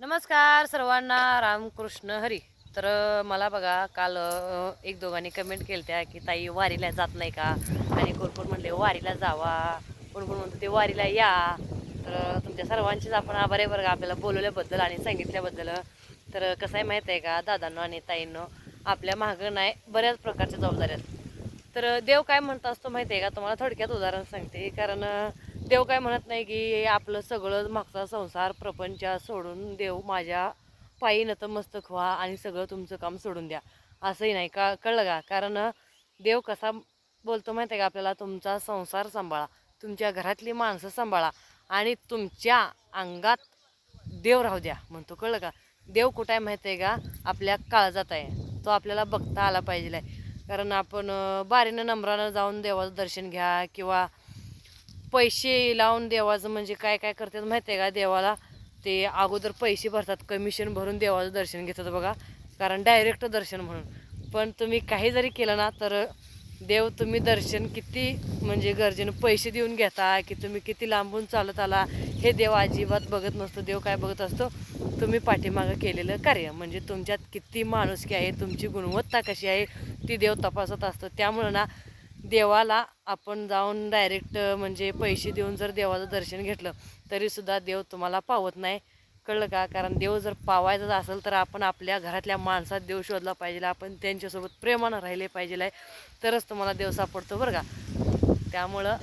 नमस्कार सर्वांना, रामकृष्ण हरी. तर मला बघा काल एक दोघांनी कमेंट केल्या की ताई वारीला जात नाही का, आणि कोण म्हणले वारीला जावा, कोण म्हणतो ते वारीला या. तर तुमच्या सर्वांचेच आपण आभार आहे बरं का, आपल्याला बोलवल्याबद्दल आणि सांगितल्याबद्दल. तर कसं आहे माहीत आहे का दादांनो आणि ताईंनो, आपल्या मागं नाही बऱ्याच प्रकारच्या जबाबदाऱ्या आहेत. तर देव काय म्हणत असतो माहिती आहे का, तुम्हाला थोडक्यात उदाहरण सांगते. कारण देव काय म्हणत नाही की आपलं सगळं मागचा संसार प्रपंच सोडून देव माझ्या पायी नतमस्तक व्हा आणि सगळं तुमचं काम सोडून द्या, असंही नाही का. कळलं का? कारण देव कसा बोलतो माहिती आहे का आपल्याला, तुमचा संसार सांभाळा, तुमच्या घरातली माणसं सांभाळा आणि तुमच्या अंगात देव राहू द्या म्हणतो. कळलं का? देव कुठं आहे माहिती आहे का, आपल्या काळजात आहे. तो आपल्याला बघता आला पाहिजे. कारण आपण बारीनं नम्रानं जाऊन देवाचं दर्शन घ्या किंवा पैसे लावून देवाचं म्हणजे काय काय करतात माहिती आहे का, देवाला ते अगोदर पैसे भरतात, कमिशन भरून देवाचं दर्शन घेतात बघा, कारण डायरेक्ट दर्शन म्हणून. पण तुम्ही काही जरी केलं ना तर देव तुम्ही दर्शन किती म्हणजे गरजेनं पैसे देऊन घेता की तुम्ही किती लांबून चालत आला, हे देव अजिबात बघत नसतो. देव काय बघत असतो, तुम्ही पाठीमागं केलेलं कार्य, म्हणजे तुमच्यात किती माणुसकी आहे, तुमची गुणवत्ता कशी आहे, ती देव तपासत असतो. त्यामुळं ना देवाला आपण जाऊन डायरेक्ट म्हणजे पैसे देऊन जर देवाचं दर्शन घेतलं तरीसुद्धा देव तुम्हाला पावत नाही. कळलं का? कारण देव जर पावायचं असेल तर आपण आपल्या घरातल्या माणसात देव शोधला पाहिजे, आपण त्यांच्यासोबत प्रेमानं राहिले पाहिजे, तरच तुम्हाला देव सापडतो बरं का. त्यामुळं